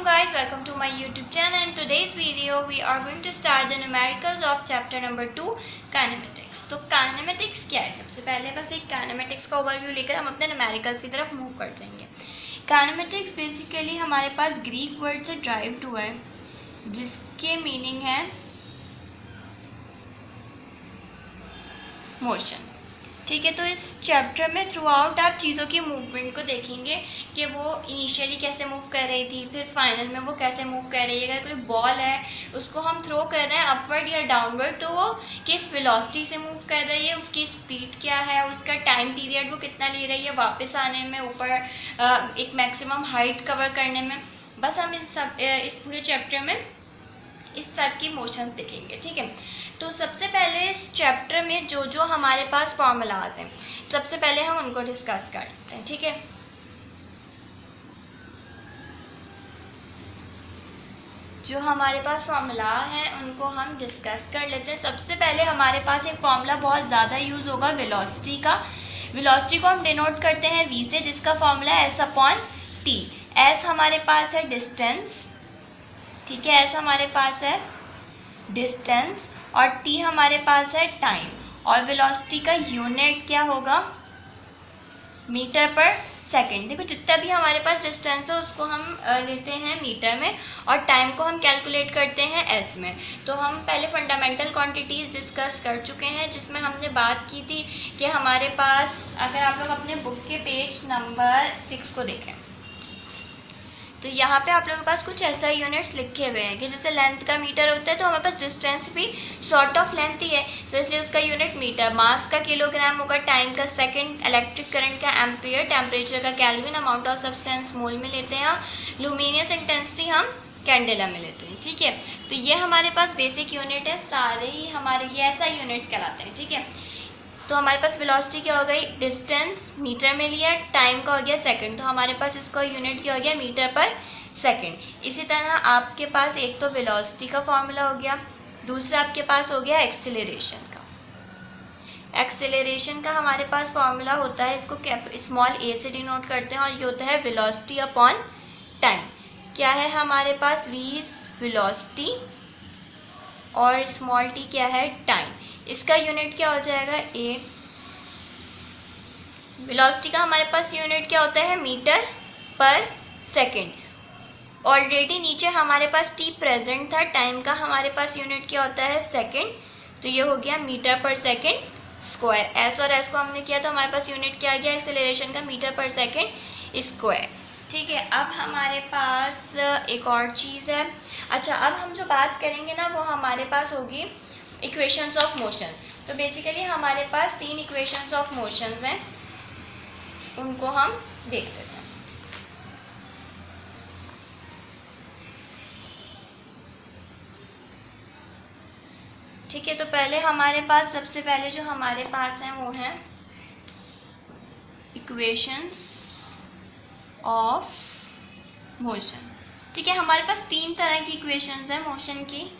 welcome to my YouTube channel. In today's video we are going to start the numericals of chapter number 2 kinematics. तो kinematics क्या है? सबसे पहले बस एक kinematics का ओवरव्यू लेकर हम अपने numericals की तरफ मूव कर जाएंगे. kinematics बेसिकली हमारे पास ग्रीक वर्ड से ड्राइव्ड हुआ है जिसके मीनिंग है मोशन. ठीक है, तो इस चैप्टर में थ्रू आउट आप चीज़ों की मूवमेंट को देखेंगे कि वो इनिशियली कैसे मूव कर रही थी, फिर फाइनल में वो कैसे मूव कर रही है. अगर कोई बॉल है उसको हम थ्रो कर रहे हैं अपवर्ड या डाउनवर्ड तो वो किस वेलोसिटी से मूव कर रही है, उसकी स्पीड क्या है, उसका टाइम पीरियड वो कितना ले रही है वापस आने में, ऊपर एक मैक्सिमम हाइट कवर करने में. बस हम इस पूरे चैप्टर में इस टाइप की मोशंस देखेंगे. ठीक है, तो सबसे पहले इस चैप्टर में जो हमारे पास फॉर्मूलाज हैं सबसे पहले हम उनको डिस्कस करते हैं. ठीक है, जो हमारे पास फार्मूला है उनको हम डिस्कस कर लेते हैं. सबसे पहले हमारे पास एक फार्मूला बहुत ज़्यादा यूज़ होगा वेलोसिटी का. वेलोसिटी को हम डिनोट करते हैं v से, जिसका फार्मूला है s/t. s हमारे पास है डिस्टेंस. ठीक है, s हमारे पास है डिस्टेंस और t हमारे पास है टाइम. और वेलोसिटी का यूनिट क्या होगा? मीटर पर सेकंड. देखो जितना भी हमारे पास डिस्टेंस है उसको हम लेते हैं मीटर में और टाइम को हम कैलकुलेट करते हैं s में. तो हम पहले फंडामेंटल क्वांटिटीज़ डिस्कस कर चुके हैं जिसमें हमने बात की थी कि हमारे पास, अगर आप लोग अपने बुक के पेज नंबर 6 को देखें तो यहाँ पे आप लोगों के पास कुछ ऐसा यूनिट्स लिखे हुए हैं कि जैसे लेंथ का मीटर होता है तो हमारे पास डिस्टेंस भी सॉर्ट ऑफ लेंथ ही है, तो इसलिए उसका यूनिट मीटर. मास का किलोग्राम होगा, टाइम का सेकंड, इलेक्ट्रिक करंट का एम्पियर, टेम्परेचर का केल्विन, अमाउंट ऑफ सब्सटेंस मोल में लेते हैं, लुमिनियस इंटेंसिटी हम कैंडेला में लेते हैं. ठीक है, तो ये हमारे पास बेसिक यूनिट है. सारे ही हमारे ये ऐसा यूनिट्स कहलाते हैं. ठीक है, तो हमारे पास वेलोसिटी क्या हो गई? डिस्टेंस मीटर में लिया, टाइम का हो गया सेकंड, तो हमारे पास इसका यूनिट क्या हो गया? मीटर पर सेकंड. इसी तरह आपके पास एक तो वेलोसिटी का फॉर्मूला हो गया, दूसरा आपके पास हो गया एक्सेलरेशन का. एक्सेलरेशन का हमारे पास फॉर्मूला होता है, इसको स्मॉल a से डिनोट करते हैं और ये होता है वेलोसिटी अपॉन टाइम. क्या है हमारे पास? v इज वेलोसिटी और स्मॉल t क्या है? टाइम. इसका यूनिट क्या हो जाएगा? a. वेलोसिटी का हमारे पास यूनिट क्या होता है? मीटर पर सेकंड. ऑलरेडी नीचे हमारे पास t प्रेजेंट था. टाइम का हमारे पास यूनिट क्या होता है? सेकंड. तो ये हो गया मीटर पर सेकंड स्क्वायर. s और s को हमने किया तो हमारे पास यूनिट क्या आ गया एक्सेलरेशन का? मीटर पर सेकंड स्क्वायर. ठीक है, अब हमारे पास एक और चीज़ है. अच्छा, अब हम जो बात करेंगे ना वो हमारे पास होगी इक्वेशंस ऑफ मोशन. तो बेसिकली हमारे पास 3 इक्वेशंस ऑफ मोशंस हैं, उनको हम देख लेते हैं. ठीक है, तो पहले हमारे पास सबसे पहले जो हमारे पास हैं वो हैं इक्वेशंस ऑफ मोशन. ठीक है, हमारे पास 3 तरह की इक्वेशंस हैं मोशन की.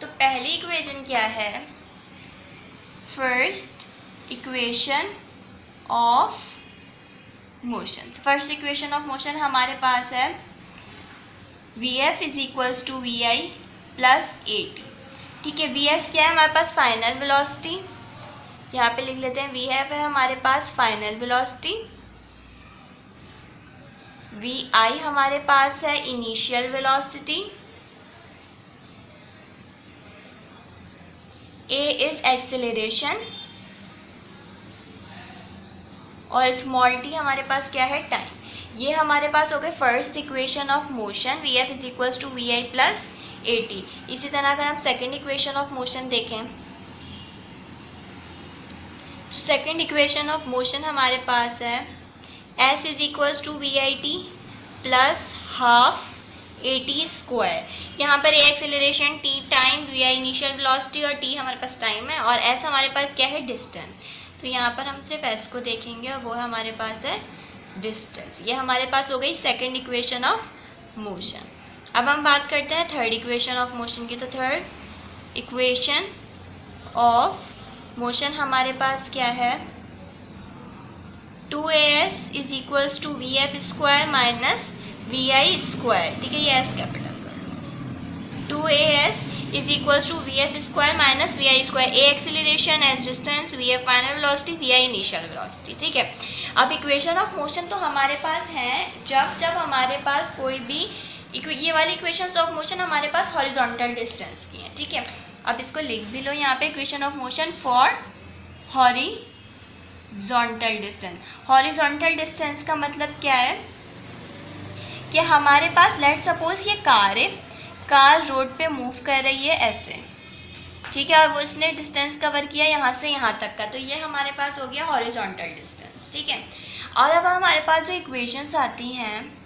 तो पहली इक्वेशन क्या है? First equation of motion. First equation of motion हमारे पास है Vf is equals to Vi plus AT. ठीक है, Vf क्या है हमारे पास? Final velocity. यहाँ पे लिख लेते हैं Vf है हमारे पास फाइनल वेलोसिटी. Vi हमारे पास है initial velocity. A is acceleration और स्मॉल t हमारे पास क्या है? टाइम. ये हमारे पास हो गए first equation of motion. Vf is equals to Vi plus AT. इसी तरह अगर हम सेकेंड इक्वेशन ऑफ मोशन देखें तो सेकेंड इक्वेशन ऑफ मोशन हमारे पास है S is equals to VIT plus half AT square. यहाँ पर A acceleration, T time, Vi initial velocity और T हमारे पास टाइम है और S हमारे पास क्या है? डिस्टेंस. तो यहाँ पर हम सिर्फ S को देखेंगे और वो हमारे पास है डिस्टेंस. ये हमारे पास हो गई सेकेंड इक्वेशन ऑफ मोशन. अब हम बात करते हैं थर्ड इक्वेशन ऑफ मोशन की. तो थर्ड इक्वेशन ऑफ मोशन हमारे पास क्या है? 2as is equals to Vf square minus V I square, ठीक है, ये एस कैपिटल कर लो, 2as is equal to V F square minus V I square, A acceleration, S distance, V F final velocity, V I initial velocity, ठीक है। अब equation of motion तो हमारे पास हैं जब हमारे पास कोई भी ये वाली इक्वेशंस ऑफ मोशन हमारे पास हॉरिजॉन्टल डिस्टेंस की हैं, ठीक है। अब इसको लिख भी लो यहाँ पे, equation of motion for horizontal distance. Horizontal distance का मतलब क्या है कि हमारे पास लेट सपोज ये कार है, कार रोड पे मूव कर रही है ऐसे, ठीक है, और वो उसने डिस्टेंस कवर किया यहाँ से यहाँ तक का, तो ये हमारे पास हो गया हॉरिजॉन्टल डिस्टेंस, ठीक है। और अब हमारे पास जो इक्वेशंस आती हैं,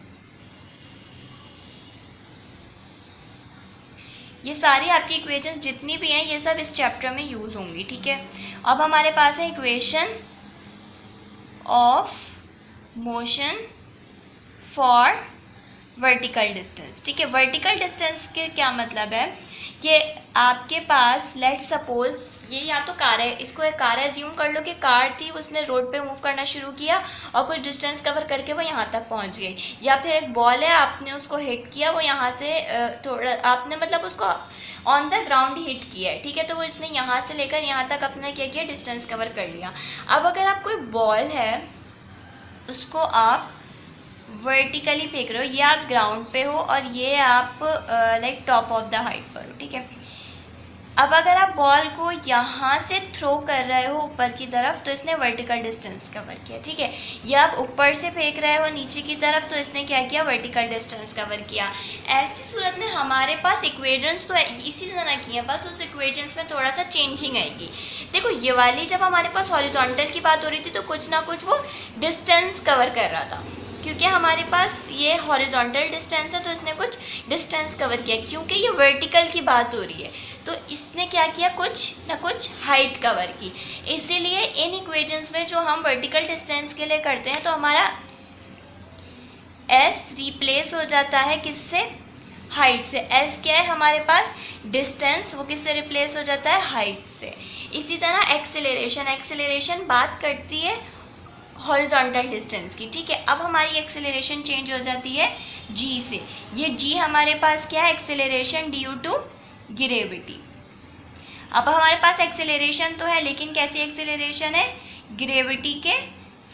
ये सारी आपकी इक्वेशन जितनी भी हैं ये सब इस चैप्टर में यूज़ होंगी, ठीक है। अब हमारे पास है equation of motion for vertical distance, ठीक है। वर्टिकल डिस्टेंस के क्या मतलब है कि आपके पास लेट सपोज ये या तो कार है, इसको एक कार एज्यूम कर लो कि कार थी, उसने रोड पे मूव करना शुरू किया और कुछ डिस्टेंस कवर करके वो यहाँ तक पहुँच गई। या फिर एक बॉल है, आपने उसको हिट किया, वो यहाँ से थोड़ा आपने मतलब उसको ऑन द ग्राउंड हिट किया है, ठीक है, तो वो इसने यहाँ से लेकर यहाँ तक अपना क्या किया, डिस्टेंस कवर कर लिया। अब अगर आप कोई बॉल है उसको आप वर्टिकली फेंक रहे हो, ये आप ग्राउंड पे हो और ये आप like top of the height पर हो, ठीक है। अब अगर आप बॉल को यहाँ से थ्रो कर रहे हो ऊपर की तरफ तो इसने वर्टिकल डिस्टेंस कवर किया, ठीक है। या आप ऊपर से फेंक रहे हो नीचे की तरफ तो इसने क्या किया, वर्टिकल डिस्टेंस कवर किया। ऐसी सूरत में हमारे पास इक्वेशंस तो इसी तरह की है, बस उस इक्वेशंस में थोड़ा सा चेंजिंग आएगी। देखो ये वाली जब हमारे पास हॉरिजॉन्टल की बात हो रही थी तो कुछ ना कुछ वो डिस्टेंस कवर कर रहा था, क्योंकि हमारे पास ये हॉरिजॉन्टल डिस्टेंस है तो इसने कुछ डिस्टेंस कवर किया। क्योंकि ये वर्टिकल की बात हो रही है तो इसने क्या किया, कुछ ना कुछ हाइट कवर की। इसीलिए इन इक्वेशंस में जो हम वर्टिकल डिस्टेंस के लिए करते हैं तो हमारा s रिप्लेस हो जाता है किससे, हाइट से। s क्या है हमारे पास, डिस्टेंस, वो किससे रिप्लेस हो जाता है, हाइट से। इसी तरह एक्सेलरेशन बात करती है हॉरिजॉन्टल डिस्टेंस की, ठीक है। अब हमारी एक्सेलरेशन चेंज हो जाती है g से। ये g हमारे पास क्या है, एक्सेलरेशन ड्यू टू ग्रेविटी। अब हमारे पास एक्सेलरेशन तो है लेकिन कैसी एक्सेलरेशन है, ग्रेविटी के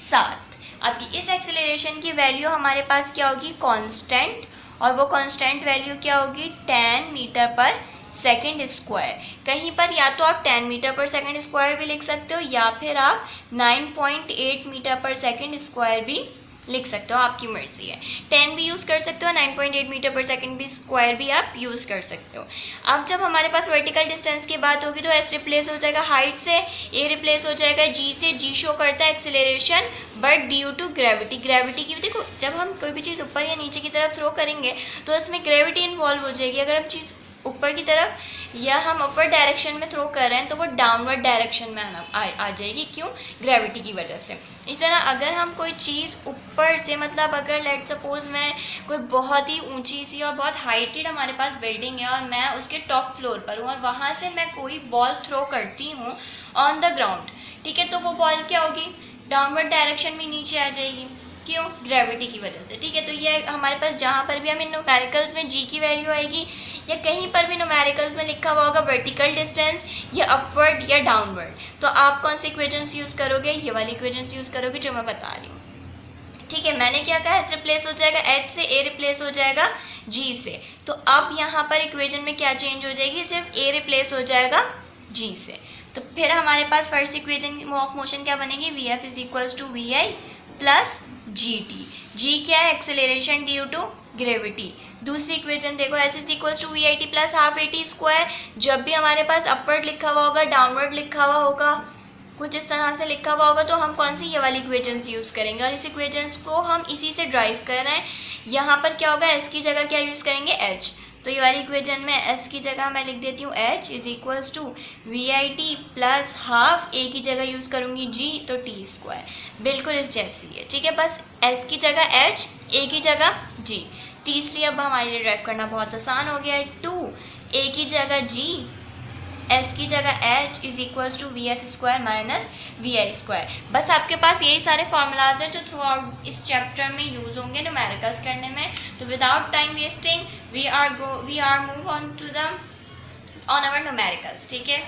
साथ। अब इस एक्सेलरेशन की वैल्यू हमारे पास क्या होगी, कांस्टेंट, और वो कांस्टेंट वैल्यू क्या होगी, 10 मीटर पर सेकेंड स्क्वायर। कहीं पर या तो आप 10 मीटर पर सेकेंड स्क्वायर भी लिख सकते हो या फिर आप 9.8 मीटर पर सेकेंड स्क्वायर भी लिख सकते हो, आपकी मर्जी है। 10 भी यूज़ कर सकते हो, 9.8 मीटर पर सेकेंड भी स्क्वायर भी आप यूज़ कर सकते हो। अब जब हमारे पास वर्टिकल डिस्टेंस की बात होगी तो एस रिप्लेस हो जाएगा हाइट से, ए रिप्लेस हो जाएगा जी से। जी शो करता है acceleration but due to gravity. Gravity की देखो, जब हम कोई भी चीज़ ऊपर या नीचे की तरफ थ्रो करेंगे तो इसमें ग्रेविटी इन्वॉल्व हो जाएगी। अगर हम चीज़ ऊपर की तरफ या हम अपवर्ड डायरेक्शन में थ्रो कर रहे हैं तो वो डाउनवर्ड डायरेक्शन में आ जाएगी, क्यों, ग्रेविटी की वजह से। इस तरह अगर हम कोई चीज़ ऊपर से, मतलब अगर लेट सपोज मैं कोई बहुत ही ऊंची सी और बहुत हाइटेड हमारे पास बिल्डिंग है और मैं उसके टॉप फ्लोर पर हूँ और वहाँ से मैं कोई बॉल थ्रो करती हूँ ऑन द ग्राउंड, ठीक है, तो वो बॉल क्या होगी, डाउनवर्ड डायरेक्शन में नीचे आ जाएगी, क्यों, ग्रेविटी की वजह से, ठीक है। तो ये हमारे पास जहाँ पर भी हमें न्यूमेरिकल्स में जी की वैल्यू आएगी या कहीं पर भी न्यूमेरिकल्स में लिखा हुआ होगा वर्टिकल डिस्टेंस या अपवर्ड या डाउनवर्ड, तो आप कौन सी इक्वेशंस यूज़ करोगे, ये वाली इक्वेशंस यूज़ करोगे जो मैं बता रही हूँ, ठीक है। मैंने क्या कहा, एस रिप्लेस हो जाएगा एच से, ए रिप्लेस हो जाएगा जी से। तो अब यहाँ पर इक्वेशन में क्या चेंज हो जाएगी, सिर्फ ए रिप्लेस हो जाएगा जी से। तो फिर हमारे पास फर्स्ट इक्वेशन ऑफ मोशन क्या बनेगी, we F is equals to we I plus G T. जी क्या है, एक्सेलरेशन ड्यू टू ग्रेविटी। दूसरी इक्वेशन देखो, S is equals to we I T plus half a t square. जब भी हमारे पास upward लिखा हुआ होगा, डाउनवर्ड लिखा हुआ होगा, कुछ इस तरह से लिखा हुआ होगा तो हम कौन सी, ये वाली इक्वेशंस यूज़ करेंगे। और इस इक्वेशंस को हम इसी से ड्राइव कर रहे हैं। यहाँ पर क्या होगा, एस की जगह क्या यूज़ करेंगे, एच। तो ये वाली इक्वेशन में एस की जगह मैं लिख देती हूँ h is equals to we I T plus half, a की जगह यूज़ करूँगी जी, तो टी स्क्वायर। बिल्कुल इस जैसी है, ठीक है। बस एस की जगह एच, ए की जगह जी। तीसरी अब हमारे लिए ड्राइव करना बहुत आसान हो गया है, 2 ए की जगह जी एस की जगह H is equals to V F square minus V I square. बस आपके पास यही सारे फॉर्मूलाज हैं जो थ्रू आउट इस चैप्टर में यूज़ होंगे न्यूमेरिकल्स करने में। तो without time wasting we are move on to the on our numericals. ठीक है,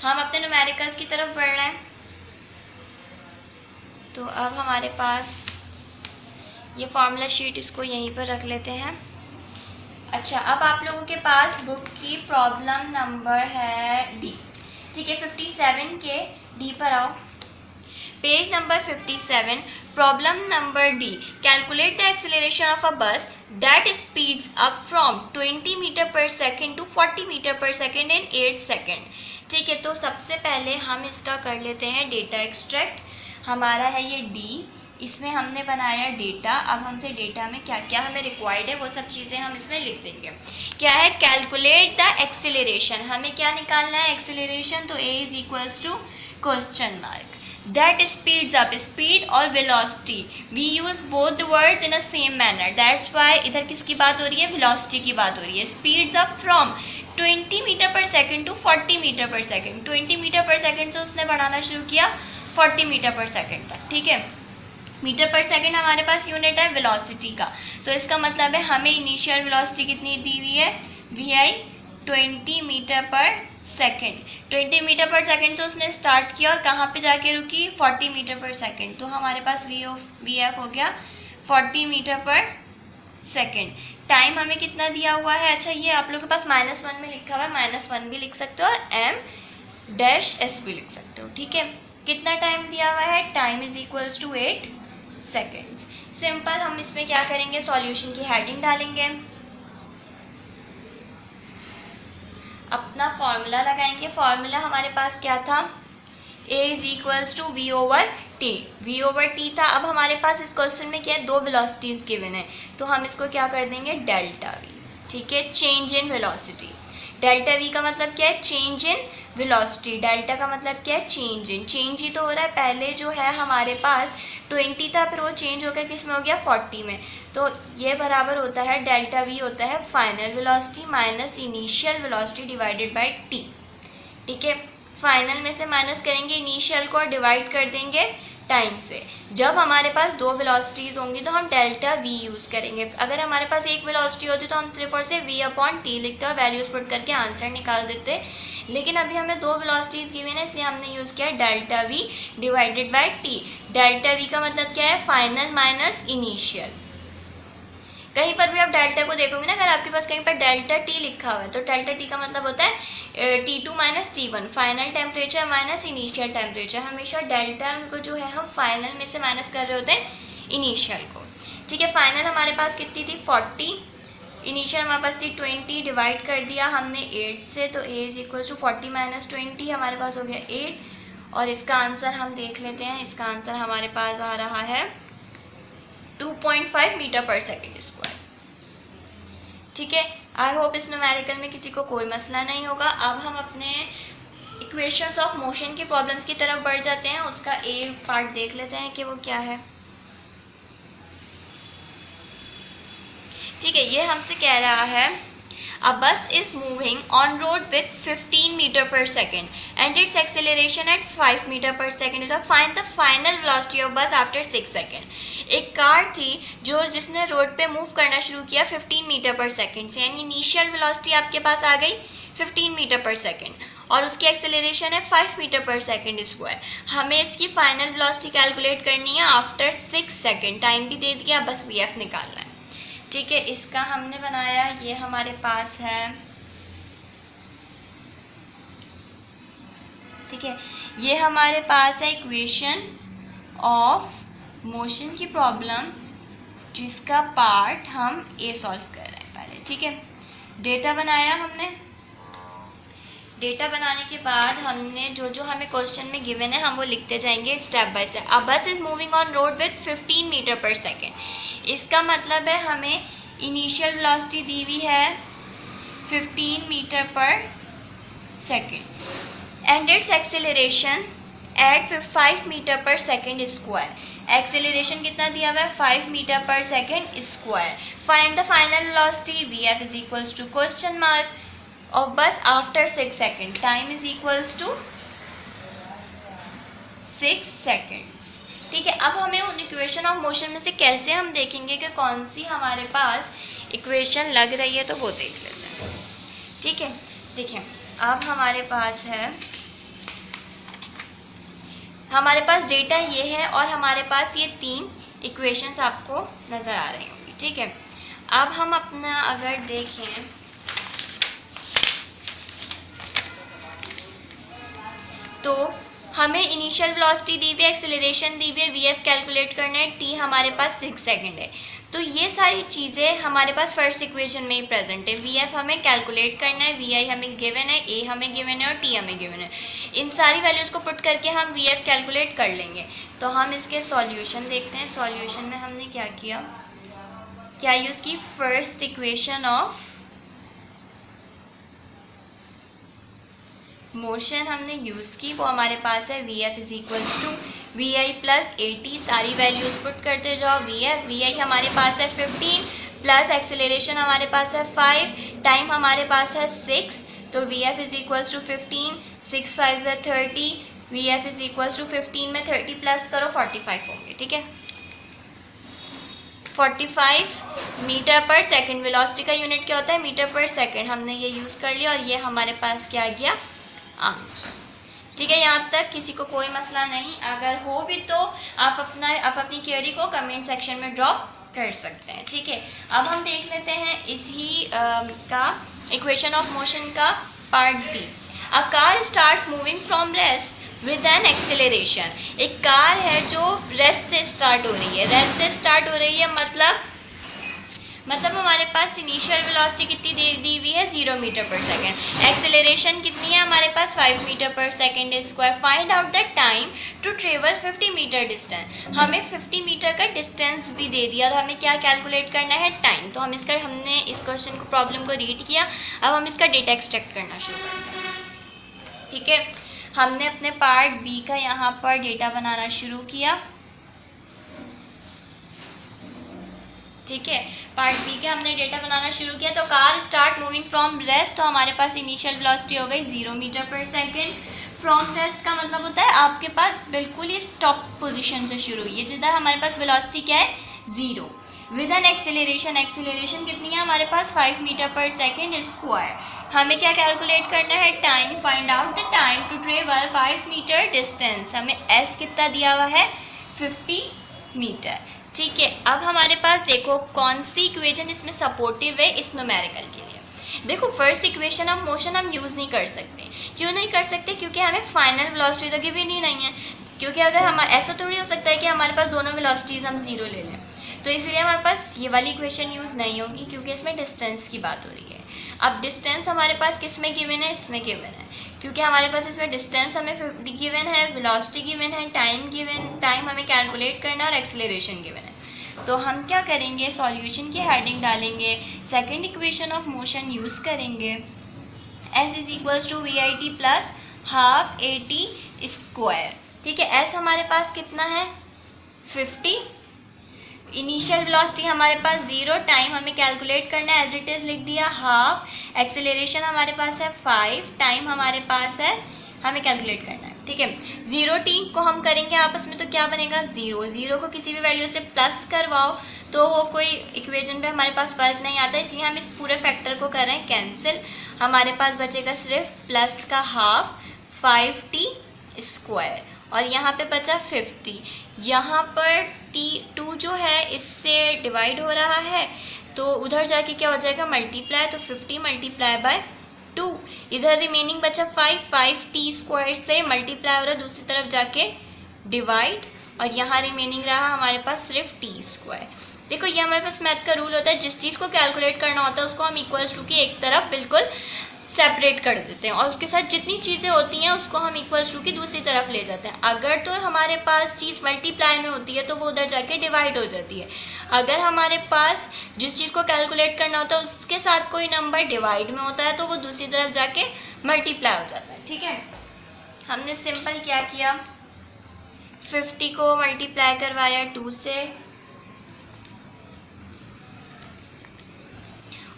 हम अपने न्यूमेरिकल्स की तरफ बढ़ रहे हैं। तो अब हमारे पास ये फार्मूला शीट, इसको यहीं पर रख लेते हैं। अच्छा, अब आप लोगों के पास बुक की प्रॉब्लम नंबर है डी। ठीक है, 57 के डी पर आओ। Page number 57, problem number D. Calculate the acceleration of a bus that speeds up from 20 metre per second to 40 metre per second in 8 second. ठीक है, तो सबसे पहले हम इसका कर लेते हैं डेटा एक्सट्रैक्ट। हमारा है ये डी, इसमें हमने बनाया डेटा। अब हमसे डेटा में क्या क्या हमें रिक्वायर्ड है वो सब चीज़ें हम इसमें लिख देंगे। क्या है, कैलकुलेट द एक्सेलरेशन। हमें क्या निकालना है, एक्सेलरेशन। तो a is equals to question mark that speeds up, speed और velocity we use both the words in a same manner, that's why इधर किसकी बात हो रही है, वेलोसिटी की बात हो रही है। Speeds up from 20 metre per second to 40 metre per second. 20 metre per second से उसने बढ़ाना शुरू किया 40 मीटर पर सेकेंड तक। ठीक है, मीटर पर सेकेंड हमारे पास यूनिट है वेलोसिटी का। तो इसका मतलब है हमें इनिशियल वेलोसिटी कितनी दी हुई है, we I 20 metre per second. 20 metre per second से उसने स्टार्ट किया और कहाँ पे जाके रुकी, 40 मीटर पर सेकेंड। तो हमारे पास वी एफ हो गया 40 मीटर पर सेकेंड। टाइम हमें कितना दिया हुआ है, अच्छा ये आप लोगों के पास -1 में लिखा हुआ है, -1 भी लिख सकते हो और m-s भी लिख सकते हो। ठीक है, कितना टाइम दिया हुआ है, time is equals to 8 seconds. Simple, हम इसमें क्या करेंगे, सॉल्यूशन की हेडिंग डालेंगे, अपना फॉर्मूला लगाएंगे। फॉर्मूला हमारे पास क्या था, a is equals to V over T. V over T था। अब हमारे पास इस क्वेश्चन में क्या है, दो वेलोसिटीज गिवन है, तो हम इसको क्या कर देंगे, डेल्टा वी। ठीक है, change in velocity. Delta we का मतलब क्या है, चेंज इन वेलोसिटी। डेल्टा का मतलब क्या है, चेंज इन। चेंज ही तो हो रहा है, पहले जो है हमारे पास 20 था, फिर वो चेंज हो गया किस में, हो गया 40 में। तो ये बराबर होता है, डेल्टा वी होता है final velocity minus initial velocity divided by T. ठीक है, फाइनल में से माइनस करेंगे इनिशियल को और डिवाइड कर देंगे टाइम से। जब हमारे पास दो वेलोसिटीज़ होंगी तो हम डेल्टा वी यूज़ करेंगे। अगर हमारे पास एक वेलोसिटी होती तो हम सिर्फ और सिर्फ वी अपॉन टी लिखते और वैल्यूज पुट करके आंसर निकाल देते। लेकिन अभी हमें दो वेलोसिटीज़ गिवन है, इसलिए हमने यूज़ किया delta we divided by T. Delta we का मतलब क्या है, फाइनल माइनस इनिशियल। कहीं पर भी आप डेल्टा को देखोगे ना, अगर आपके पास कहीं पर डेल्टा टी लिखा हुआ है तो डेल्टा टी का मतलब होता है T2 minus T1, final temperature minus initial temperature. हमेशा डेल्टा को जो है हम फाइनल में से माइनस कर रहे होते हैं इनिशियल को। ठीक है, फाइनल हमारे पास कितनी थी 40, इनिशियल हमारे पास थी 20, डिवाइड कर दिया हमने 8 से, तो a is equal to 40 minus 20 हमारे पास हो गया 8। और इसका आंसर हम देख लेते हैं, इसका आंसर हमारे पास आ रहा है 2.5 मीटर पर सेकेंड स्क्वायर। ठीक है, आई होप इस न्यूमेरिकल में किसी को कोई मसला नहीं होगा। अब हम अपने इक्वेशंस ऑफ मोशन की प्रॉब्लम्स की तरफ बढ़ जाते हैं। उसका ए पार्ट देख लेते हैं कि वो क्या है। ठीक है, ये हमसे कह रहा है a bus is moving on road with 15 meter per second and its acceleration at 5 meter per second is find the final velocity of bus after 6 second। एक कार थी जिसने रोड पे मूव करना शुरू किया 15 मीटर पर सेकेंड से, यानी initial velocity आपके पास आ गई 15 मीटर पर सेकेंड और उसकी एक्सेलरेशन है 5 मीटर पर सेकेंड स्क्वायर। हमें इसकी फाइनल वेलोसिटी कैलकुलेट करनी है आफ्टर 6 सेकेंड। टाइम भी दे दिया, बस वी एफ निकालना है। ठीक है, इसका हमने बनाया, ये हमारे पास है। ठीक है, ये हमारे पास है इक्वेशन ऑफ मोशन की प्रॉब्लम, जिसका पार्ट हम ए सॉल्व कर रहे हैं पहले। ठीक है, डेटा बनाया हमने। डेटा बनाने के बाद हमने जो हमें क्वेश्चन में गिवन है हम वो लिखते जाएंगे step by step. A bus is moving on road with 15 metre per second. इसका मतलब है हमें इनिशियल वेलोसिटी दी हुई है 15 metre per second and its acceleration at 5 metre per second square. Acceleration कितना दिया हुआ है 5 metre per second square. Find the final velocity V F is equals to question mark और बस after 6 second time is equals to 6 seconds. ठीक है, अब हमें उन इक्वेशन ऑफ मोशन में से कैसे हम देखेंगे कि कौन सी हमारे पास इक्वेशन लग रही है, तो वो देख लेते हैं। ठीक है, देखिए अब हमारे पास है, हमारे पास डेटा ये है और हमारे पास ये 3 इक्वेशंस आपको नज़र आ रही होंगी। ठीक है, अब हम अपना अगर देखें तो हमें इनिशियल वेलोसिटी दी हुई है, एक्सेलरेशन दी हुई है, वी एफ कैलकुलेट करना है, टी हमारे पास 6 सेकेंड है। तो ये सारी चीज़ें हमारे पास फर्स्ट इक्वेशन में ही प्रेजेंट है। वी एफ हमें कैलकुलेट करना है, वी आई हमें गिवन है, ए हमें गिवन है और टी हमें गिवन है। इन सारी वैल्यूज़ को पुट करके हम वी एफ कैलकुलेट कर लेंगे। तो हम इसके सॉल्यूशन देखते हैं। सॉल्यूशन में हमने क्या किया, क्या यूज़ की, फर्स्ट इक्वेशन ऑफ मोशन हमने यूज़ की, वो हमारे पास है V F is equals to we I plus A T. सारी वैल्यूज़ पुट करते जाओ। वी आई हमारे पास है 15 प्लस एक्सेलरेशन हमारे पास है 5, टाइम हमारे पास है 6, तो V F is equals to 15, 6 5 ज़ा 30, V F is equals to 15 में 30 प्लस करो 45 होंगे। ठीक है, 45 मीटर पर सेकेंड। वेलोसिटी का यूनिट क्या होता है, मीटर पर सेकेंड। हमने ये यूज़ कर लिया और ये हमारे पास क्या गया, आंसर। ठीक है, यहाँ तक किसी को कोई मसला नहीं। अगर हो भी तो आप अपनी क्वेरी को कमेंट सेक्शन में ड्रॉप कर सकते हैं। ठीक है, अब हम देख लेते हैं इसी का इक्वेशन ऑफ मोशन का part B. A car starts moving from rest with an acceleration. एक कार है जो रेस्ट से स्टार्ट हो रही है, रेस्ट से स्टार्ट हो रही है मतलब हमारे पास इनिशियल वेलोसिटी कितनी दी हुई है, 0 मीटर पर सेकेंड। एक्सेलरेशन कितनी है हमारे पास, 5 metre per second square. Find out the time to travel 50 metre distance. हमें 50 मीटर का डिस्टेंस भी दे दिया और हमें क्या कैलकुलेट करना है, टाइम। तो हमने इस क्वेश्चन को, प्रॉब्लम को रीड किया। अब हम इसका डेटा एक्सट्रैक्ट करना शुरू करते हैं। ठीक है, हमने अपने पार्ट बी का यहाँ पर डेटा बनाना शुरू किया। ठीक है, पार्ट बी के हमने डेटा बनाना शुरू किया। तो car start moving from rest, तो हमारे पास इनिशियल वेलोसिटी हो गई 0 metre per second. From rest का मतलब होता है आपके पास बिल्कुल ही स्टॉप पोजीशन से शुरू हुई है, जिधर हमारे पास वेलोसिटी क्या है, 0। विद एन एक्सेलरेशन, एक्सेलरेशन कितनी है हमारे पास, 5 मीटर पर सेकेंड स्क्वायर। हमें क्या कैलकुलेट करना है, time. Find out the time to travel 5 metre distance. हमें एस कितना दिया हुआ है, 50 मीटर। ठीक है, अब हमारे पास देखो कौन सी इक्वेशन इसमें सपोर्टिव है इस न्यूमेरिकल के लिए। देखो फर्स्ट इक्वेशन ऑफ मोशन हम यूज़ नहीं कर सकते। क्यों नहीं कर सकते, क्योंकि हमें फाइनल वेलोसिटी तो गिवन ही नहीं है। क्योंकि अगर हम ऐसा थोड़ी हो सकता है कि हमारे पास दोनों वेलोसिटीज़ हम 0 ले लें, तो इसलिए हमारे पास ये वाली इक्वेशन यूज़ नहीं होगी, क्योंकि इसमें डिस्टेंस की बात हो रही है। अब डिस्टेंस हमारे पास किस में गिवन है, इसमें गिवन है, क्योंकि हमारे पास इसमें डिस्टेंस हमें 50 गिवन है, वेलोसिटी गिवन है, टाइम हमें कैलकुलेट करना है और एक्सेलरेशन गिवन है। तो हम क्या करेंगे, सॉल्यूशन की हेडिंग डालेंगे, second equation of motion use करेंगे, s is equals to we I T plus half a t square. ठीक है, एस हमारे पास कितना है, 50। इनिशियल वेलोसिटी हमारे पास 0, टाइम हमें कैलकुलेट करना है, एज इट इज़ लिख दिया हाफ। एक्सेलरेशन हमारे पास है 5, टाइम हमारे पास है, हमें कैलकुलेट करना है। ठीक है, 0 टी को हम करेंगे आपस में, तो क्या बनेगा, 0 को किसी भी वैल्यू से प्लस करवाओ तो वो कोई इक्वेशन पे हमारे पास फ़र्क नहीं आता, इसलिए हम इस पूरे फैक्टर को कर रहे हैं कैंसिल। हमारे पास बचेगा सिर्फ प्लस का हाफ 5t स्क्वायर और यहाँ पे बचा 50। यहाँ पर t2 जो है इससे डिवाइड हो रहा है, तो उधर जाके क्या हो जाएगा, मल्टीप्लाई, तो 50 मल्टीप्लाई बाय 2। इधर रिमेनिंग बचा 5t स्क्वायर से मल्टीप्लाई हो रहा है, दूसरी तरफ जाके डिवाइड, और यहाँ रिमेनिंग रहा हमारे पास सिर्फ t स्क्वायर। देखो ये हमारे पास मैथ का रूल होता है, जिस चीज़ को कैलकुलेट करना होता है उसको हम इक्वल्स टू की एक तरफ बिल्कुल सेपरेट कर देते हैं और उसके साथ जितनी चीज़ें होती हैं उसको हम इक्वल्स टू की दूसरी तरफ ले जाते हैं। अगर तो हमारे पास चीज़ मल्टीप्लाई में होती है तो वो उधर जाके डिवाइड हो जाती है। अगर हमारे पास जिस चीज़ को कैलकुलेट करना होता है उसके साथ कोई नंबर डिवाइड में होता है तो वो दूसरी तरफ जाके मल्टीप्लाई हो जाता है। ठीक है, हमने सिंपल क्या किया, 50 को मल्टीप्लाई करवाया 2 से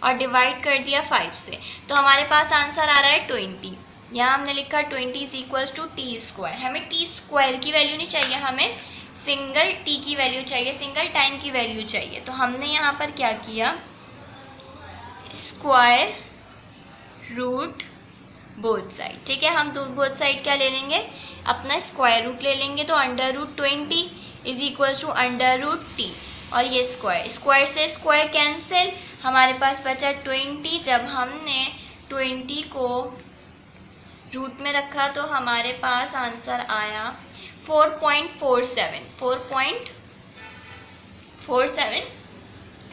और डिवाइड कर दिया 5 से, तो हमारे पास आंसर आ रहा है 20। यहाँ हमने लिखा 20 is equals to T square. हमें टी स्क्वायर की वैल्यू नहीं चाहिए, हमें सिंगल टी की वैल्यू चाहिए, सिंगल टाइम की वैल्यू चाहिए। तो हमने यहाँ पर क्या किया, स्क्वायर रूट बोथ साइड। ठीक है, हम बोथ साइड क्या ले लेंगे, अपना स्क्वायर रूट ले लेंगे। तो under root 20 is equals to under root T, और ये स्क्वायर, स्क्वायर से स्क्वायर कैंसिल, हमारे पास बचा 20। जब हमने 20 को रूट में रखा तो हमारे पास आंसर आया 4.47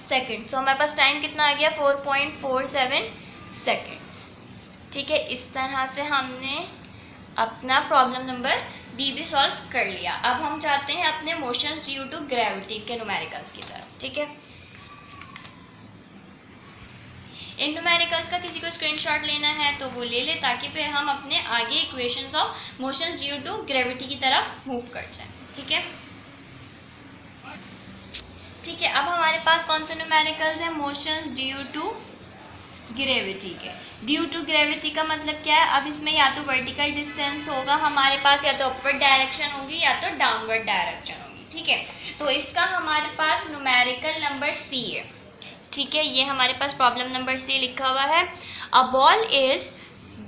सेकेंड। तो हमारे पास टाइम कितना आ गया, 4.47 सेकेंड्स। ठीक है, इस तरह से हमने अपना प्रॉब्लम नंबर बी भी सॉल्व कर लिया। अब हम चाहते हैं अपने मोशंस ड्यू टू ग्रेविटी के न्यूमेरिकल्स की तरफ। ठीक है, इन न्यूमेरिकल्स का किसी को स्क्रीनशॉट लेना है तो वो ले ले, ताकि फिर हम अपने आगे equations of motions due to gravity की तरफ मूव कर जाएं। ठीक है, ठीक है, अब हमारे पास कौन से न्यूमेरिकल्स हैं, मोशंस ड्यू टू ग्रेविटी के। ड्यू टू ग्रेविटी का मतलब क्या है, अब इसमें या तो वर्टिकल डिस्टेंस होगा हमारे पास, या तो अपवर्ड डायरेक्शन होगी, या तो डाउनवर्ड डायरेक्शन होगी। ठीक है, तो इसका हमारे पास न्यूमेरिकल नंबर सी है। ठीक है, ये हमारे पास प्रॉब्लम नंबर सी लिखा हुआ है, a ball is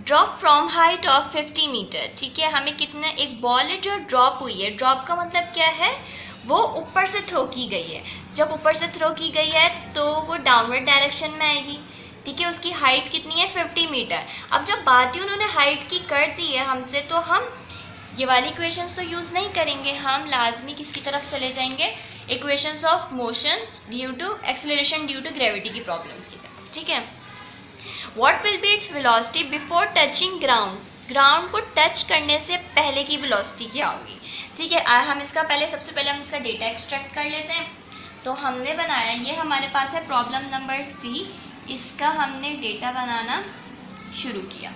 drop from height of 50 metre. ठीक है, हमें कितना, एक बॉल है जो ड्रॉप हुई है। ड्रॉप का मतलब क्या है, वो ऊपर से थ्रो की गई है। जब ऊपर से थ्रो की गई है तो वो डाउनवर्ड डायरेक्शन में आएगी। ठीक है, उसकी हाइट कितनी है, 50 मीटर। अब जब बात ही उन्होंने हाइट की कर दी है हमसे, तो हम ये वाली इक्वेशंस तो यूज़ नहीं करेंगे, हम लाजमी किसकी तरफ चले जाएंगे, equations of motions due to acceleration due to gravity की प्रॉब्लम्स की तरफ। ठीक है, what will be its velocity before touching ground. Ground को टच करने से पहले की वेलोसिटी क्या होगी। ठीक है, हम इसका सबसे पहले हम इसका डेटा एक्सट्रैक्ट कर लेते हैं। तो हमने बनाया, ये हमारे पास है प्रॉब्लम नंबर सी, इसका हमने डेटा बनाना शुरू किया।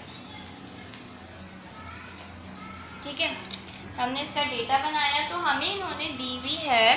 ठीक है, हमने इसका डेटा बनाया, तो हमें इन्होंने दी हुई है,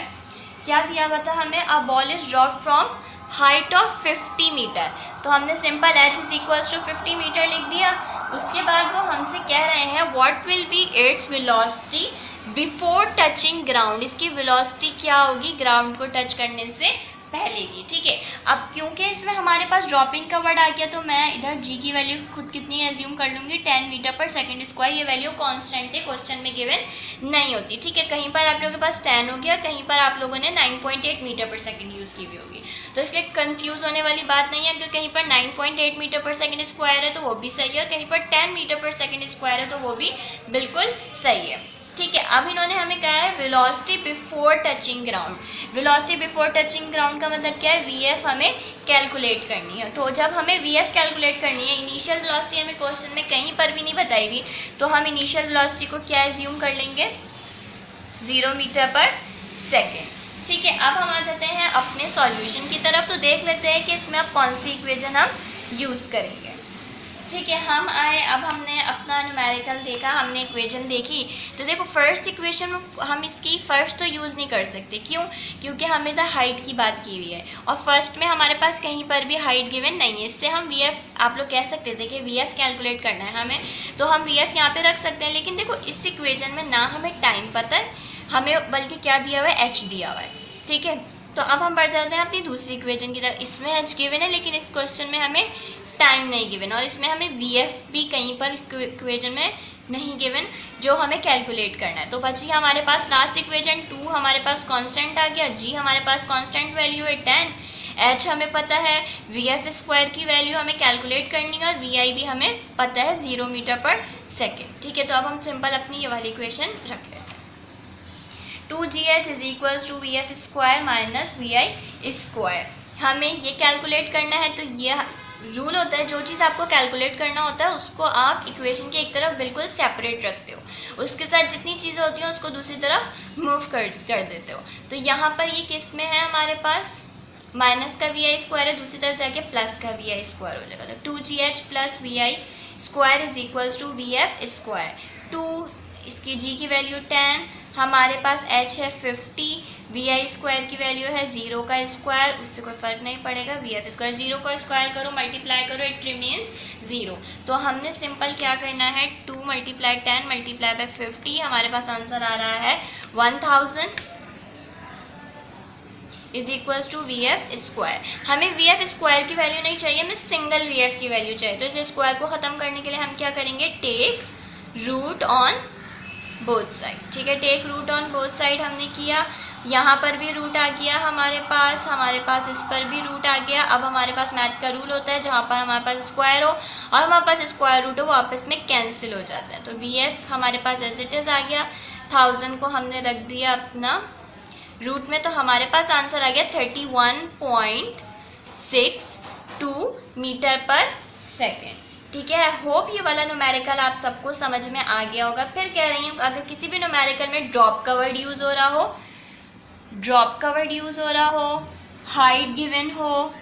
क्या दिया हुआ था हमें, a ball is drop from height of 50 metre. तो हमने simple h is equals to 50 metre लिख दिया। उसके बाद वो हमसे कह रहे हैं what will be its velocity before touching ground. इसकी वेलोसिटी क्या होगी ग्राउंड को टच करने से पहले की। ठीक है, अब क्योंकि इसमें हमारे पास ड्रॉपिंग का वर्ड आ गया, तो मैं इधर g की वैल्यू खुद कितनी एज्यूम कर लूँगी, 10 मीटर पर सेकेंड स्क्वायर। ये वैल्यू कांस्टेंट है, क्वेश्चन में गिवन नहीं होती। ठीक है, कहीं पर आप लोगों के पास 10 हो गया, कहीं पर आप लोगों ने 9.8 मीटर पर सेकेंड यूज़ की हुई होगी, तो इसलिए कंफ्यूज होने वाली बात नहीं है कि कहीं पर 9.8 मीटर पर सेकेंड स्क्वायर है तो वो भी सही है, और कहीं पर 10 मीटर पर सेकेंड स्क्वायर है तो वो भी बिल्कुल सही है। ठीक है, अब इन्होंने हमें कहा है velocity before touching ground. Velocity before touching ground का मतलब क्या है, वीएफ हमें कैलकुलेट करनी है। तो जब हमें वीएफ कैलकुलेट करनी है, इनिशियल वेलोसिटी हमें क्वेश्चन में कहीं पर भी नहीं बताई हुई, तो हम इनिशियल वेलोसिटी को क्या एज्यूम कर लेंगे, 0 मीटर पर सेकेंड। ठीक है, अब हम आ जाते हैं अपने सॉल्यूशन की तरफ। तो देख लेते हैं कि इसमें अब कौन सी इक्वेशन हम यूज़ करेंगे। ठीक है, हम आए, अब हमने अपना न्यूमेरिकल देखा, हमने इक्वेशन देखी। तो देखो फर्स्ट इक्वेशन में हम इसकी फर्स्ट तो यूज़ नहीं कर सकते, क्यों, क्योंकि हमने तो हाइट की बात की हुई है, और फर्स्ट में हमारे पास कहीं पर भी हाइट गिवन नहीं है। इससे हम वीएफ, आप लोग कह सकते थे कि वीएफ कैलकुलेट करना है हमें, तो हम वीएफ यहाँ पर रख सकते हैं। लेकिन देखो इस इक्वेशन में ना हमें टाइम पता है हमें, बल्कि क्या दिया हुआ है, एच दिया हुआ है। ठीक है, तो अब हम बढ़ जाते हैं अपनी दूसरी इक्वेशन की तरफ। इसमें एच गिवन है, लेकिन इस क्वेश्चन में हमें टाइम नहीं गिवन, और इसमें हमें वीएफ भी कहीं पर इक्वेशन में नहीं गिवन जो हमें कैलकुलेट करना है। तो बची हमारे पास लास्ट इक्वेशन 2, हमारे पास कांस्टेंट आ गया, जी हमारे पास कांस्टेंट वैल्यू है 10, एच हमें पता है, वीएफ स्क्वायर की वैल्यू हमें कैलकुलेट करनी है, और वीआई भी हमें पता है 0 मीटर पर सेकेंड। ठीक है, तो अब हम सिंपल अपनी ये वाली इक्वेशन रख लेते हैं, 2gh is equals to V F square minus V I square. हमें ये कैलकुलेट करना है, तो ये रूल होता है, जो चीज़ आपको कैलकुलेट करना होता है उसको आप इक्वेशन के एक तरफ बिल्कुल सेपरेट रखते हो, उसके साथ जितनी चीज़ें होती हैं उसको दूसरी तरफ मूव कर देते हो। तो यहाँ पर ये किस में है, हमारे पास माइनस का वी आई स्क्वायर है, दूसरी तरफ जाके प्लस का वी आई स्क्वायर हो जाएगा। तो 2gh plus V I square is equals to V F square. 2 इसकी g की वैल्यू 10, हमारे पास h है 50, वी आई स्क्वायर की वैल्यू है 0 का स्क्वायर, उससे कोई फ़र्क नहीं पड़ेगा, वी एफ स्क्वायर 0 का स्क्वायर करो, मल्टीप्लाई करो, इट रिमेन्स 0। तो हमने सिंपल क्या करना है, 2 × 10 × 50, हमारे पास आंसर आ रहा है 1000 is equals to V F square. हमें वी एफ स्क्वायर की वैल्यू नहीं चाहिए, हमें सिंगल वी एफ की वैल्यू चाहिए। तो इस स्क्वायर को ख़त्म करने के लिए हम क्या करेंगे, take root on both side. ठीक है, take root on both side हमने किया, यहाँ पर भी रूट आ गया हमारे पास इस पर भी रूट आ गया। अब हमारे पास मैथ का रूल होता है, जहाँ पर हमारे पास स्क्वायर हो और हमारे पास स्क्वायर रूट हो वो आपस में कैंसिल हो जाता है। तो वी एफ हमारे पास एज इट इज़ आ गया, 1000 को हमने रख दिया अपना रूट में, तो हमारे पास आंसर आ गया 31.62 मीटर पर सेकेंड। ठीक है, होप ये वाला न्यूमेरिकल आप सबको समझ में आ गया होगा। फिर कह रही हूँ, अगर किसी भी न्यूमेरिकल में ड्रॉप कवर्ड यूज़ हो रहा हो, हाइट गिवन हो,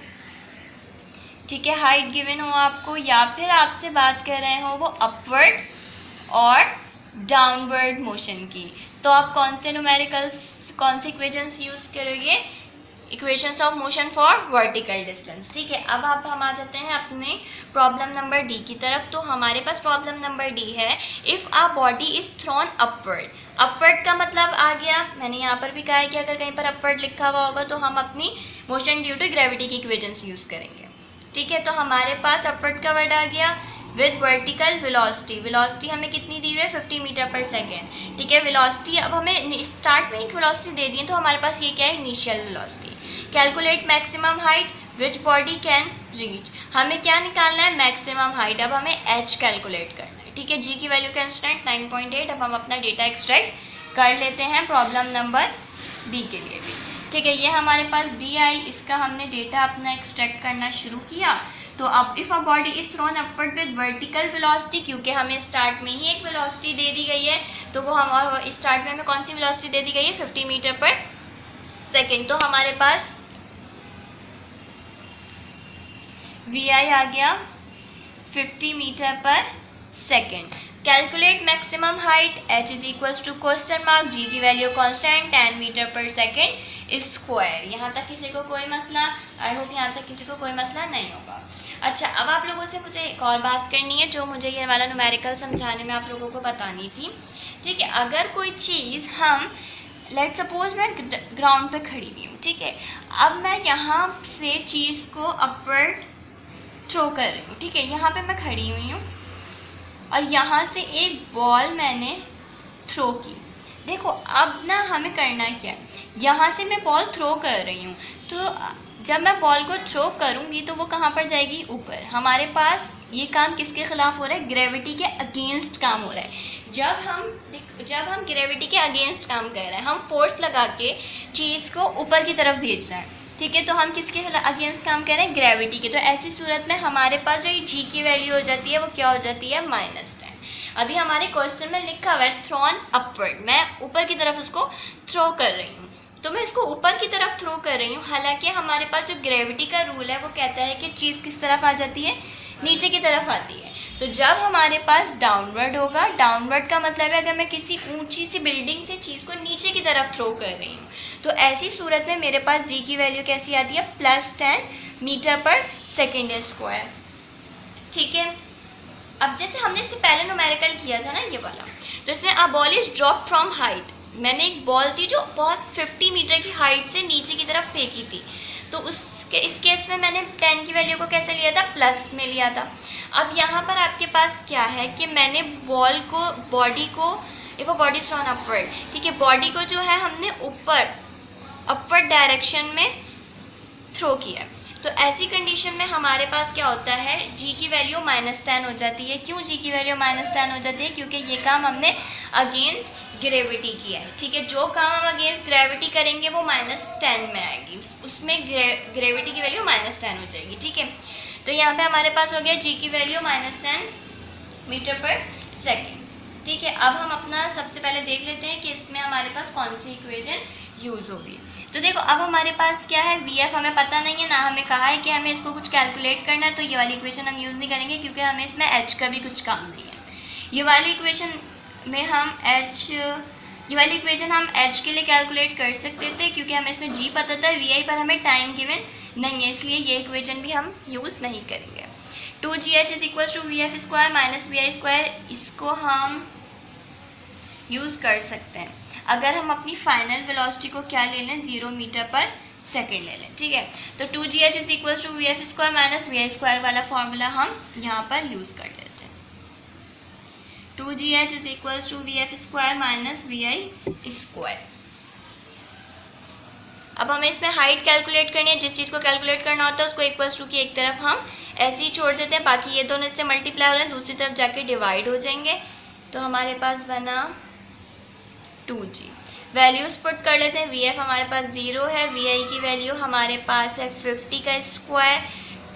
ठीक है, हाइट गिवन हो आपको, या फिर आपसे बात कर रहे हो वो अपवर्ड और डाउनवर्ड मोशन की, तो आप कौन से इक्वेशंस यूज़ करोगे, equations of motion for vertical distance. ठीक है, अब हम आ जाते हैं अपने प्रॉब्लम नंबर डी की तरफ। तो हमारे पास प्रॉब्लम नंबर डी है, if a body is thrown upward. Upward का मतलब आ गया, मैंने यहाँ पर भी कहा है कि अगर कहीं पर अपवर्ड लिखा हुआ होगा तो हम अपनी मोशन ड्यू टू ग्रेविटी की इक्वेशंस यूज़ करेंगे। ठीक है, तो हमारे पास अपवर्ड का वर्ड आ गया विद वर्टिकल वेलोसिटी हमें कितनी दी हुई है, 50 मीटर पर सेकेंड। ठीक है, वेलोसिटी अब हमें स्टार्ट में एक वेलोसिटी दे दी है, तो हमारे पास ये क्या है, initial velocity. Calculate maximum height which body can reach, हमें क्या निकालना है, मैक्सिमम हाइट। अब हमें एच कैलकुलेट करना है। ठीक है, जी की वैल्यू कंस्टेंट 9.8। अब हम अपना डेटा एक्सट्रैक्ट कर लेते हैं प्रॉब्लम नंबर डी के लिए भी। ठीक है, ये हमारे पास डी आई, इसका हमने डेटा अपना एक्सट्रैक्ट करना शुरू किया। तो अब if a body is throne upward with vertical velocity, क्योंकि हमें स्टार्ट में ही एक वेलोसिटी दे दी गई है, तो वो हम स्टार्ट में हमें कौन सी वेलोसिटी दे दी गई है, 50 मीटर पर सेकेंड। तो हमारे पास वी आई आ गया 50 metre per second. Calculate maximum height, h is equals to question mark, g की value constant 10 metre per second square. यहाँ तक किसी को कोई मसला, आई होप यहाँ तक किसी को कोई मसला नहीं होगा। अच्छा, अब आप लोगों से मुझे एक और बात करनी है, जो मुझे ये वाला न्यूमेरिकल समझाने में आप लोगों को बतानी थी। ठीक है, अगर कोई चीज़ हम लेट सपोज मैं ग्राउंड पे खड़ी हुई हूँ, ठीक है, अब मैं यहाँ से चीज़ को अपवर्ड थ्रो कर रही हूँ। ठीक है, यहाँ पे मैं खड़ी हुई हूँ और यहाँ से एक बॉल मैंने थ्रो की। देखो अब ना हमें करना क्या है, यहाँ से मैं बॉल थ्रो कर रही हूँ, तो जब मैं बॉल को थ्रो करूँगी तो वो कहाँ पर जाएगी, ऊपर। हमारे पास ये काम किसके ख़िलाफ़ हो रहा है, ग्रेविटी के अगेंस्ट काम हो रहा है। जब हम ग्रेविटी के अगेंस्ट काम कर रहे हैं, हम फोर्स लगा के चीज़ को ऊपर की तरफ भेज रहे हैं। ठीक है, तो हम किसके अगेंस्ट काम कर रहे हैं, ग्रेविटी के। तो ऐसी सूरत में हमारे पास जो ये जी की वैल्यू हो जाती है वो क्या हो जाती है, -10। अभी हमारे क्वेश्चन में लिखा हुआ है थ्रोन अपवर्ड, मैं ऊपर की तरफ उसको थ्रो कर रही हूँ, तो मैं इसको ऊपर की तरफ थ्रो कर रही हूँ। हालांकि हमारे पास जो ग्रेविटी का रूल है वो कहता है कि चीज़ किस तरफ आ जाती है, नीचे की तरफ आती है। तो जब हमारे पास डाउनवर्ड होगा, डाउनवर्ड का मतलब है अगर मैं किसी ऊंची सी बिल्डिंग से चीज़ को नीचे की तरफ थ्रो कर रही हूँ, तो ऐसी सूरत में मेरे पास जी की वैल्यू कैसी आती है, +10 मीटर पर सेकेंड स्क्वायर। ठीक है, अब जैसे हमने इससे पहले न्यूमेरिकल किया था ना ये वाला, तो इसमें अ ball is drop from height, मैंने एक बॉल थी जो बहुत 50 मीटर की हाइट से नीचे की तरफ फेंकी थी। तो इस केस में मैंने 10 की वैल्यू को कैसे लिया था, प्लस में लिया था। अब यहाँ पर आपके पास क्या है कि मैंने बॉडी को देखो, बॉडी थ्रोन अपवर्ड, ठीक है, बॉडी को जो है हमने ऊपर अपवर्ड डायरेक्शन में थ्रो किया। तो ऐसी कंडीशन में हमारे पास क्या होता है, जी की वैल्यू -10 हो जाती है। क्यों जी की वैल्यू -10 हो जाती है, क्योंकि ये काम हमने अगेंस्ट ग्रेविटी किया है। ठीक है, जो काम हम अगेंस्ट ग्रेविटी करेंगे वो -10 में आएगी, उसमें ग्रेविटी की वैल्यू -10 हो जाएगी। ठीक है, तो यहाँ पे हमारे पास हो गया जी की वैल्यू -10 मीटर पर सेकेंड। ठीक है, अब हम अपना सबसे पहले देख लेते हैं कि इसमें हमारे पास कौन सी इक्वेशन यूज़ होगी। तो देखो अब हमारे पास क्या है, वी एफ हमें पता नहीं है, ना हमें कहा है कि हमें इसको कुछ कैलकुलेट करना है, तो ये वाली इक्वेशन हम यूज़ नहीं करेंगे क्योंकि हमें इसमें एच का भी कुछ काम नहीं है। ये वाली इक्वेशन में हम एच ये वाली इक्वेशन हम एच के लिए कैलकुलेट कर सकते थे क्योंकि हमें इसमें जी पता था, वी आई पर हमें टाइम गिवन नहीं है, इसलिए ये इक्वेशन भी हम यूज़ नहीं करेंगे। 2gh is equal to V F square minus V I square, इसको हम यूज़ कर सकते हैं अगर हम अपनी फाइनल वेलोसिटी को क्या ले लें, 0 मीटर पर सेकेंड ले लें। ठीक है, तो 2gh is equal to V F square minus V I square वाला फॉर्मूला हम यहाँ पर यूज़ कर लेते हैं। 2gh is equal to V F square minus V I square. अब हमें इसमें हाइट कैलकुलेट करनी है, जिस चीज़ को कैलकुलेट करना होता है उसको इक्वल्स टू की एक तरफ हम ऐसे ही छोड़ देते हैं, बाकी ये दोनों इससे मल्टीप्लाई हो रहे हैं, दूसरी तरफ जाके डिवाइड हो जाएंगे, तो हमारे पास बना 2g। वैल्यूज़ पुट कर लेते हैं, वी एफ हमारे पास 0 है, वी आई की वैल्यू हमारे पास है 50 का स्क्वायर,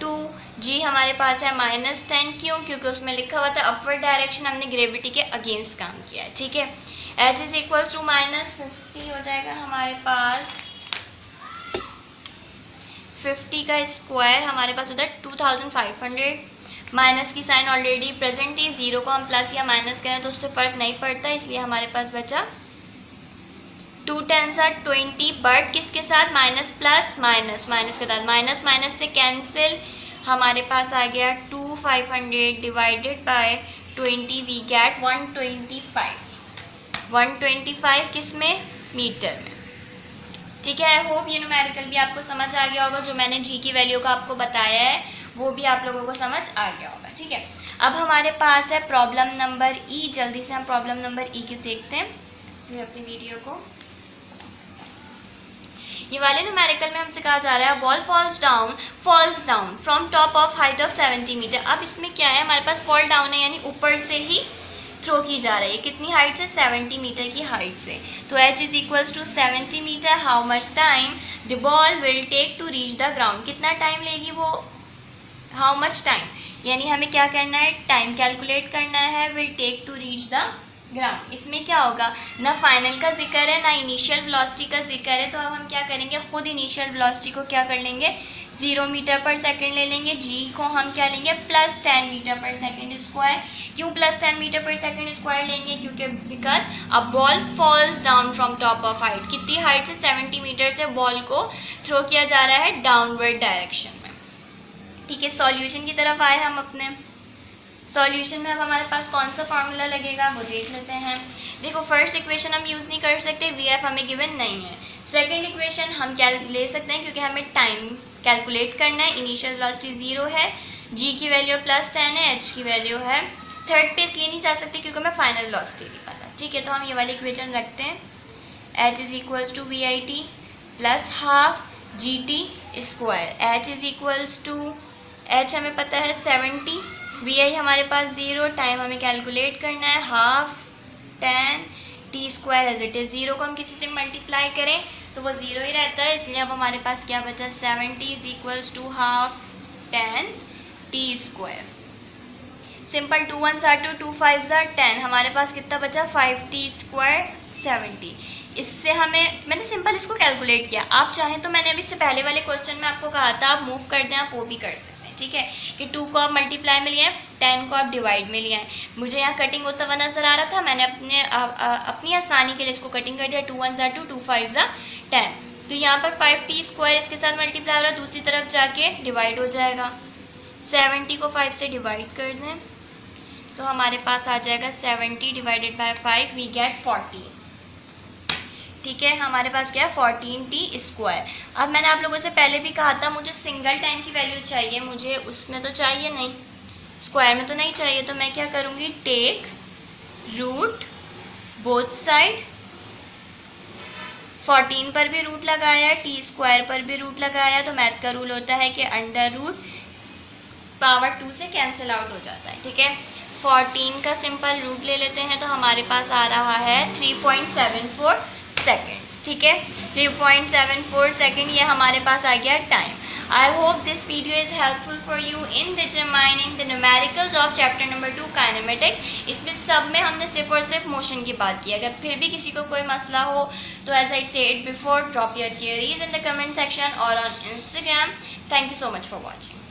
2g हमारे पास है -10, क्यों, क्योंकि उसमें लिखा हुआ था अपवर्ड डायरेक्शन, हमने ग्रेविटी के अगेंस्ट काम किया है। ठीक है, h इज इक्वल टू -50 हो जाएगा हमारे पास 50 का स्क्वायर, हमारे पास होता है 2500, माइनस की साइन ऑलरेडी प्रेजेंट थी, 0 को हम प्लस या माइनस करें तो उससे फ़र्क नहीं पड़ता, इसलिए हमारे पास बचा 2 10s are 20, बट किसके साथ, माइनस प्लस माइनस, माइनस के साथ माइनस, माइनस से कैंसिल, हमारे पास आ गया 2500 डिवाइडेड बाय 20, वी गेट 125 किस में, मीटर में। ठीक है, आई होप ये न्यूमेरिकल भी आपको समझ आ गया होगा, जो मैंने जी की वैल्यू का आपको बताया है वो भी आप लोगों को समझ आ गया होगा। ठीक है, अब हमारे पास है प्रॉब्लम नंबर ई, जल्दी से हम प्रॉब्लम नंबर ई को देखते हैं अपनी वीडियो को। ये वाले न्यूमेरिकल में हमसे कहा जा रहा है ball falls down from top of height of 70 metre. अब इसमें क्या है, हमारे पास फॉल डाउन है यानी ऊपर से ही थ्रो की जा रही है, कितनी हाइट से, 70 मीटर की हाइट से। तो h is equals to 70 metre, how much time the ball will take to reach the ground, कितना टाइम लेगी वो, हाउ मच टाइम, यानी हमें क्या करना है, टाइम कैलकुलेट करना है, will take to reach the ground. इसमें क्या होगा, ना फाइनल का जिक्र है ना इनिशियल वेलोसिटी का जिक्र है, तो अब हम क्या करेंगे, खुद इनिशियल वेलोसिटी को क्या कर लेंगे, 0 मीटर पर सेकंड ले लेंगे, जी को हम क्या लेंगे, +10 मीटर पर सेकंड स्क्वायर। क्यों +10 मीटर पर सेकंड स्क्वायर लेंगे, क्योंकि because a ball falls down from top of height, कितनी हाइट से, 70 मीटर से बॉल को थ्रो किया जा रहा है डाउनवर्ड डायरेक्शन में। ठीक है, सॉल्यूशन की तरफ आए हम अपने। सॉल्यूशन में अब हमारे पास कौन सा फार्मूला लगेगा वो देख लेते हैं। देखो, फर्स्ट इक्वेशन हम यूज़ नहीं कर सकते, वी एफ हमें गिवन नहीं है। सेकंड इक्वेशन हम क्या ले सकते हैं, क्योंकि हमें टाइम कैलकुलेट करना है, इनिशियल वेलोसिटी 0 है, जी की वैल्यू +10 है, एच की वैल्यू है, थर्ड पे इसलिए नहीं जा सकते क्योंकि हमें फाइनल वेलोसिटी नहीं पता। ठीक है, तो हम ये वाली इक्वेशन रखते हैं, H is equals to we I T plus half G T square, H is equals to, H हमें पता है 70, वी आई हमारे पास 0, टाइम हमें कैलकुलेट करना है, half 10 T square as it is, 0 को हम किसी से मल्टीप्लाई करें तो वो 0 ही रहता है, इसलिए अब हमारे पास क्या बचा, 70 is equals to half 10 T square. Simple 2 1s are 2, 2 5s are 10, हमारे पास कितना बचा, 5t स्क्वायर 70। इससे हमें, मैंने सिंपल इसको कैलकुलेट किया, आप चाहें तो मैंने अभी इससे पहले वाले क्वेश्चन में आपको कहा था आप मूव कर दें, आप वो भी कर सकते हैं। ठीक है, कि 2 को आप मल्टीप्लाई में लिया है, 10 को आप डिवाइड में लिया है। मुझे यहाँ कटिंग होता हुआ नज़र आ रहा था, मैंने अपनी आसानी के लिए इसको कटिंग कर दिया, 2 1s are 2, 2 5s are 10। तो यहाँ पर 5t स्क्वायर इसके साथ मल्टीप्लाई हो रहा है, दूसरी तरफ जाके डिवाइड हो जाएगा, 70 को 5 से डिवाइड कर दें तो हमारे पास आ जाएगा 70 डिवाइडेड बाय 5, वी गेट 40। ठीक है, हमारे पास क्या है, 14t स्क्वायर। अब मैंने आप लोगों से पहले भी कहा था मुझे सिंगल टाइम की वैल्यू चाहिए, मुझे उसमें तो चाहिए नहीं, स्क्वायर में तो नहीं चाहिए, तो मैं क्या करूँगी, टेक रूट बोथ साइड, 14 पर भी रूट लगाया, टी स्क्वायर पर भी रूट लगाया, तो मैथ का रूल होता है कि अंडर रूट पावर 2 से कैंसिल आउट हो जाता है। ठीक है, 14 का सिंपल रूट ले लेते हैं तो हमारे पास आ रहा है 3.74 सेकेंड्स। ठीक है, 3.74 सेकेंड, ये हमारे पास आ गया time. I hope this video is helpful for you in determining the numericals of chapter number 2 kinematics. इसमें सब में हमने सिर्फ और सिर्फ मोशन की बात की। अगर फिर भी किसी को कोई मसला हो तो as I said before, drop your queries in the comment section और on Instagram. Thank you so much for watching.